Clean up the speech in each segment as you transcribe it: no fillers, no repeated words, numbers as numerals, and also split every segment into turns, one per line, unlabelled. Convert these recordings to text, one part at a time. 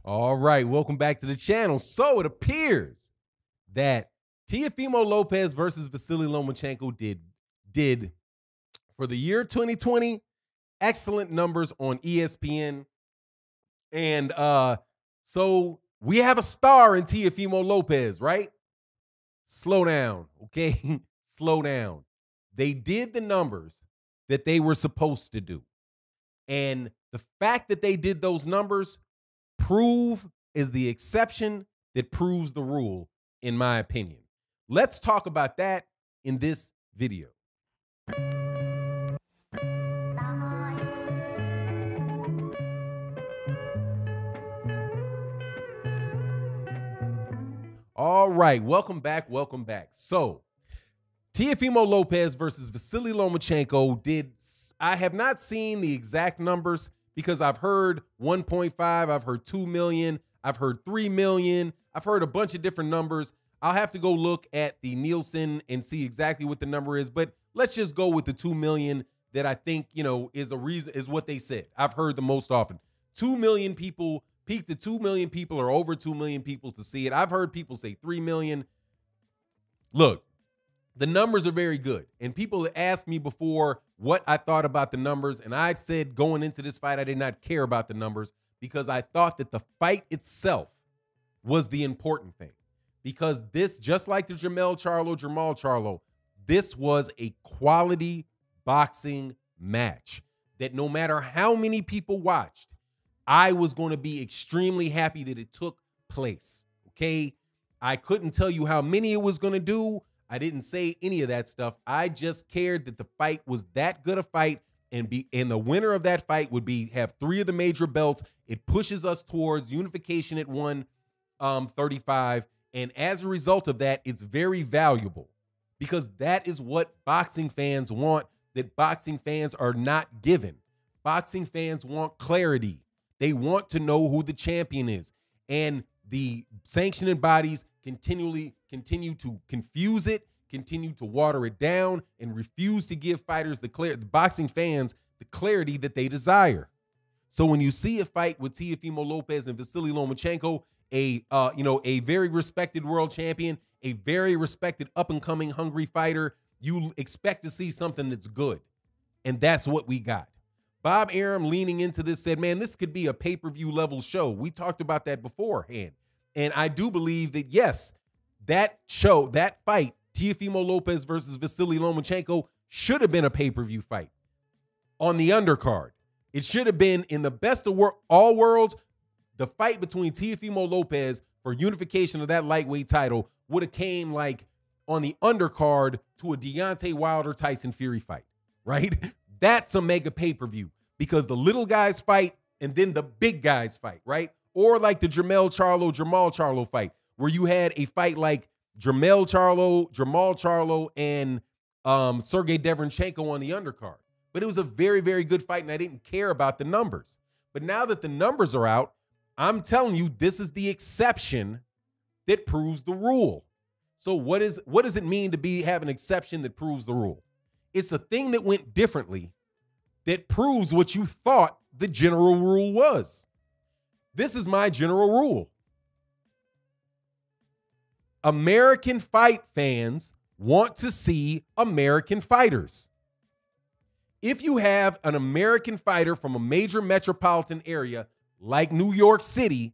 All right, welcome back to the channel. So it appears that Teofimo Lopez versus Vasyl Lomachenko did for the year 2020 excellent numbers on ESPN. And so we have a star in Teofimo Lopez, right? Slow down, okay? Slow down. They did the numbers that they were supposed to do. And the fact that they did those numbers is the exception that proves the rule, in my opinion. Let's talk about that in this video. All right, welcome back, welcome back. So, Teofimo Lopez versus Vasyl Lomachenko I have not seen the exact numbers because I've heard 1.5, I've heard 2 million, I've heard 3 million, I've heard a bunch of different numbers. I'll have to go look at the Nielsen and see exactly what the number is, but let's just go with the 2 million that I think, is what they said. I've heard the most often. 2 million people, peaked at 2 million people or over 2 million people to see it. I've heard people say 3 million. Look, the numbers are very good. And people asked me before what I thought about the numbers. And I said going into this fight, I did not care about the numbers because I thought that the fight itself was the important thing. Because this, just like the Jamal Charlo, this was a quality boxing match that no matter how many people watched, I was going to be extremely happy that it took place, okay? I couldn't tell you how many it was going to do. I didn't say any of that stuff. I just cared that the fight was that good a fight, and the winner of that fight would have 3 of the major belts. It pushes us towards unification at 135, and as a result of that, it's very valuable because that is what boxing fans want, that boxing fans are not given. Boxing fans want clarity. They want to know who the champion is. And the sanctioning bodies continue to confuse it, continue to water it down, and refuse to give fighters the boxing fans the clarity that they desire. So when you see a fight with Teofimo Lopez and Vasyl Lomachenko, a very respected world champion, a very respected up-and-coming hungry fighter, you expect to see something that's good. And that's what we got. Bob Arum leaning into this said, man, this could be a pay-per-view level show. We talked about that beforehand. And I do believe that, yes, that fight, Teofimo Lopez versus Vasyl Lomachenko, should have been a pay-per-view fight on the undercard. It should have been in the best of all worlds. The fight between Teofimo Lopez for unification of that lightweight title would have came like on the undercard to a Deontay Wilder-Tyson Fury fight, right? That's a mega pay-per-view because the little guys fight and then the big guys fight, right? Or like the Jamal Charlo fight, where you had a fight like Jamal Charlo, and Sergey Derenchenko on the undercard. But it was a very, very good fight, and I didn't care about the numbers. But now that the numbers are out, I'm telling you, this is the exception that proves the rule. So what does it mean to have an exception that proves the rule? It's a thing that went differently that proves what you thought the general rule was. This is my general rule. American fight fans want to see American fighters. If you have an American fighter from a major metropolitan area like New York City,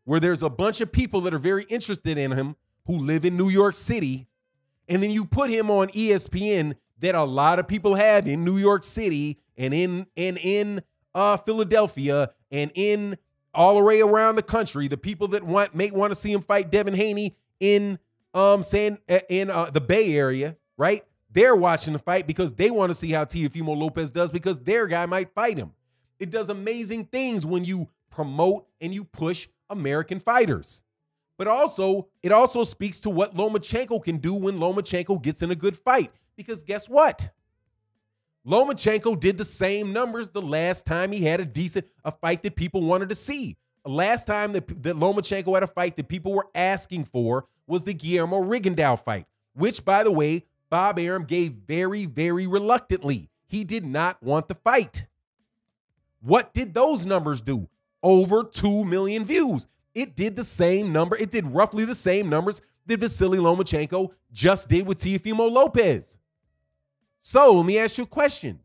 where there's a bunch of people that are very interested in him who live in New York City, and then you put him on ESPN that a lot of people have in New York City and in Philadelphia and in all the way around the country, the people that may want to see him fight Devin Haney in the Bay Area, right? They're watching the fight because they want to see how Teofimo Lopez does because their guy might fight him. It does amazing things when you promote and you push American fighters. But it also speaks to what Lomachenko can do when Lomachenko gets in a good fight. Because guess what? Lomachenko did the same numbers the last time he had a fight that people wanted to see. Last time that Lomachenko had a fight that people were asking for was the Guillermo Rigondeaux fight, which, by the way, Bob Arum gave very, very reluctantly. He did not want the fight. What did those numbers do? over 2 million views. It did the same number. It did roughly the same numbers that Vasyl Lomachenko just did with Teofimo Lopez. So let me ask you a question.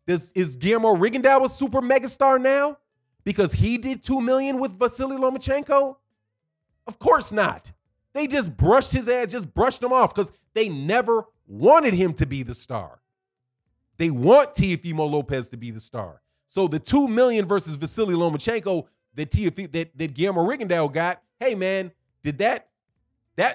Is Guillermo Rigondeaux a super megastar now because he did 2 million with Vasyl Lomachenko? Of course not. They just brushed his ass, just brushed him off because they never wanted him to be the star. They want Teofimo Lopez to be the star. So the 2 million versus Vasyl Lomachenko that Guillermo Rigondeaux got, hey man, did that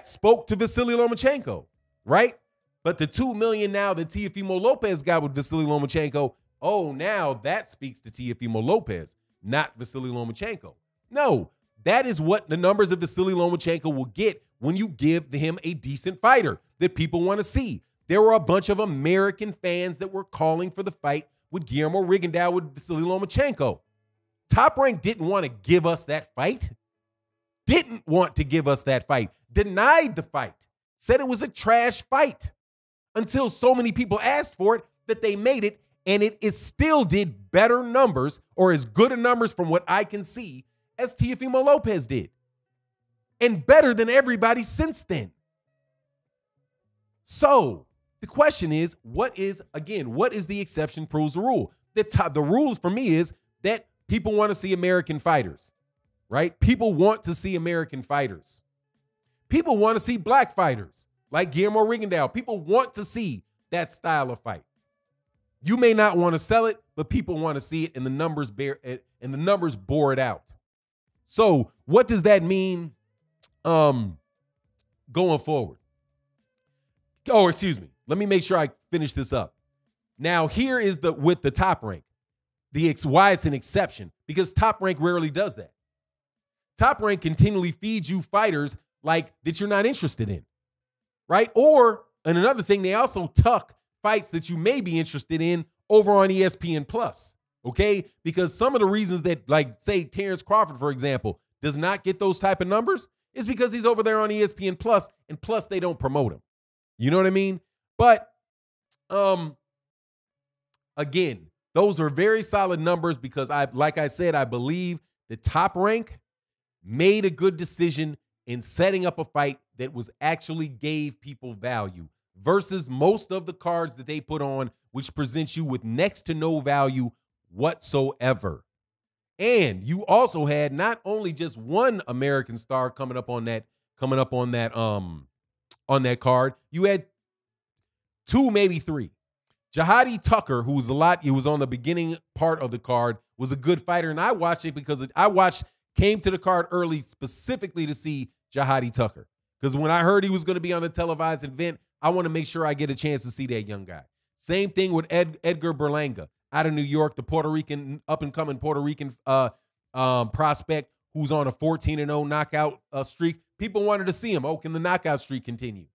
spoke to Vasyl Lomachenko, right? But the 2 million now that Teofimo Lopez got with Vasyl Lomachenko, oh, now that speaks to Teofimo Lopez, not Vasyl Lomachenko. No, that is what the numbers of Vasyl Lomachenko will get when you give him a decent fighter that people want to see. There were a bunch of American fans that were calling for the fight with Guillermo Rigondeaux with Vasyl Lomachenko. Top Rank didn't want to give us that fight. Didn't want to give us that fight. Denied the fight. Said it was a trash fight. Until so many people asked for it that they made it, and it still did better numbers or as good a numbers from what I can see as Teofimo Lopez did. And better than everybody since then. So the question is, what is the exception proves the rule? The rules for me is that people want to see American fighters, right? People want to see American fighters. People want to see black fighters like Guillermo Rigondeaux. People want to see that style of fight. You may not want to sell it, but people want to see it, and the numbers bore it out. So what does that mean going forward? Oh, excuse me. Let me make sure I finish this up. Now, here is with the Top Rank. Why it's an exception, because Top Rank rarely does that. Top Rank continually feeds you fighters like that you're not interested in, right? And another thing, they also tuck fights that you may be interested in over on ESPN Plus, okay? Because some of the reasons that, like, say, Terrence Crawford, for example, does not get those type of numbers is because he's over there on ESPN Plus, and plus they don't promote him. You know what I mean? But, again, those are very solid numbers because like I said, I believe the Top Rank made a good decision in setting up a fight that was actually gave people value versus most of the cards that they put on, which presents you with next to no value whatsoever. And you also had not only just one American star coming up on that card, you had two, maybe three. Jihadi Tucker, who was on the beginning part of the card, was a good fighter, and I watched it because came to the card early specifically to see Jihadi Tucker. Because when I heard he was going to be on the televised event, I want to make sure I get a chance to see that young guy. Same thing with Edgar Berlanga out of New York, the Puerto Rican, up-and-coming Puerto Rican prospect who's on a 14-0 knockout streak. People wanted to see him. Oh, can the knockout streak continue?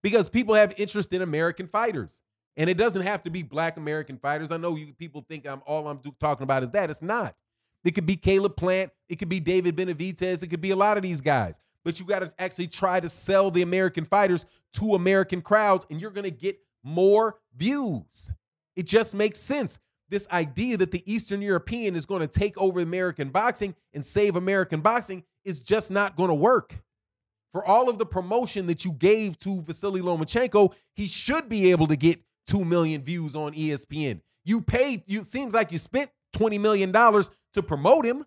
Because people have interest in American fighters. And it doesn't have to be black American fighters. I know people think all I'm talking about is that. It's not. It could be Caleb Plant. It could be David Benavidez. It could be a lot of these guys. But you got to actually try to sell the American fighters to American crowds, and you're going to get more views. It just makes sense. This idea that the Eastern European is going to take over American boxing and save American boxing is just not going to work. For all of the promotion that you gave to Vasyl Lomachenko, he should be able to get 2 million views on ESPN. Seems like you spent $20 million to promote him.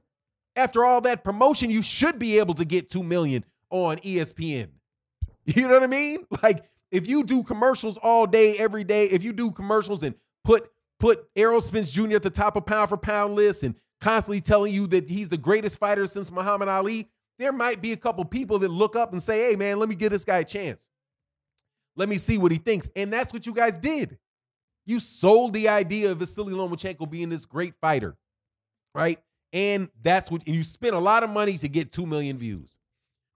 After all that promotion, you should be able to get 2 million on ESPN. You know what I mean? Like, if you do commercials all day, every day, if you do commercials and put Errol Spence Jr. at the top of pound for pound list and constantly telling you that he's the greatest fighter since Muhammad Ali, there might be a couple people that look up and say, hey, man, let me give this guy a chance. Let me see what he thinks. And that's what you guys did. You sold the idea of Vasyl Lomachenko being this great fighter, right? And you spent a lot of money to get 2 million views.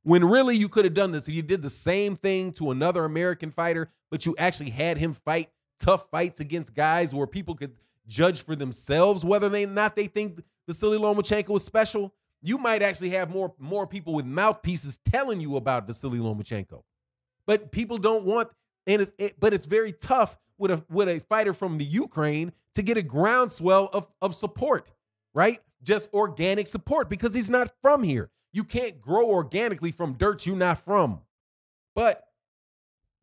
When really you could have done this if you did the same thing to another American fighter, but you actually had him fight tough fights against guys where people could judge for themselves whether or not they think Vasyl Lomachenko is special. You might actually have more people with mouthpieces telling you about Vasyl Lomachenko. But people don't want, but it's very tough with a fighter from the Ukraine to get a groundswell of support, right? just organic support because he's not from here. You can't grow organically from dirt you're not from. But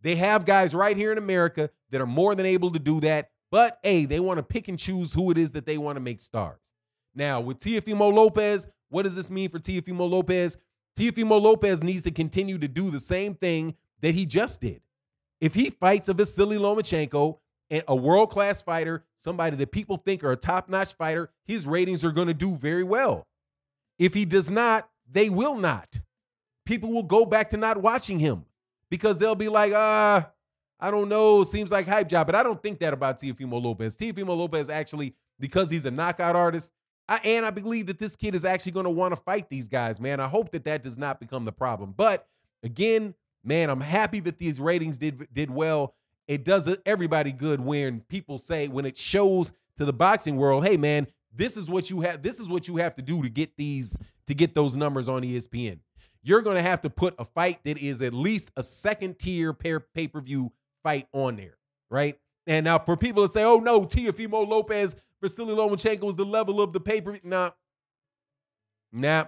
they have guys right here in America that are more than able to do that. But, hey, they want to pick and choose who it is that they want to make stars. Now, with Teofimo Lopez, what does this mean for Teofimo Lopez? Teofimo Lopez needs to continue to do the same thing that he just did. If he fights a Vasyl Lomachenko, and a world-class fighter, somebody that people think are a top-notch fighter, his ratings are going to do very well. If he does not, they will not. People will go back to not watching him because they'll be like, I don't know, seems like hype job. But I don't think that about Teofimo Lopez. Teofimo Lopez actually, because he's a knockout artist, I believe that this kid is actually going to want to fight these guys, man. I hope that that does not become the problem. But again, man, I'm happy that these ratings did well. It does everybody good when people say, when it shows to the boxing world, hey man, this is what you have to do to get those numbers on ESPN. You're going to have to put a fight that is at least a second-tier pay-per-view fight on there, right? And now for people to say, oh no, Teofimo Lopez, Vasyl Lomachenko was the level of the pay-per-view. Nah.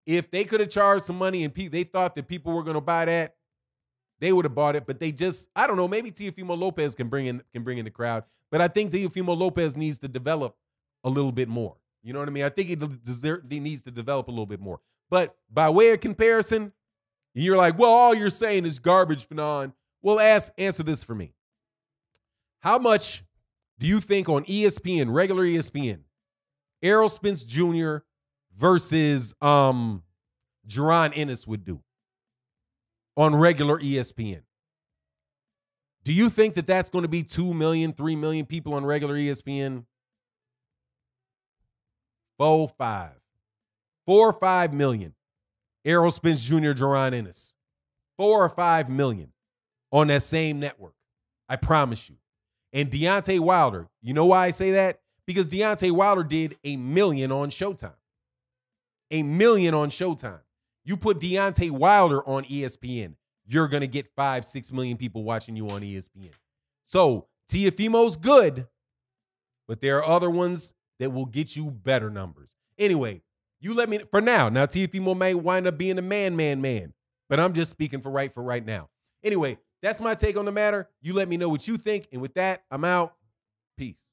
If they could have charged some money and they thought that people were going to buy that, they would have bought it, but they just, I don't know, maybe Teofimo Lopez can bring in the crowd, but I think Teofimo Lopez needs to develop a little bit more. You know what I mean? I think he needs to develop a little bit more. But by way of comparison, you're like, well, all you're saying is garbage, Fanon. Well, answer this for me. How much do you think on ESPN, regular ESPN, Errol Spence Jr. versus Jaron Ennis would do on regular ESPN? Do you think that that's going to be 2 million, 3 million people on regular ESPN? 4 or 5 million. Errol Spence Jr., Jaron Ennis. 4 or 5 million on that same network. I promise you. And Deontay Wilder, you know why I say that? Because Deontay Wilder did 1 million on Showtime. 1 million on Showtime. You put Deontay Wilder on ESPN, you're going to get 5-6 million people watching you on ESPN. So Teofimo's good, but there are other ones that will get you better numbers. Anyway, you let me, for now. Now Teofimo may wind up being a man, but I'm just speaking for right now. Anyway, that's my take on the matter. You let me know what you think. And with that, I'm out. Peace.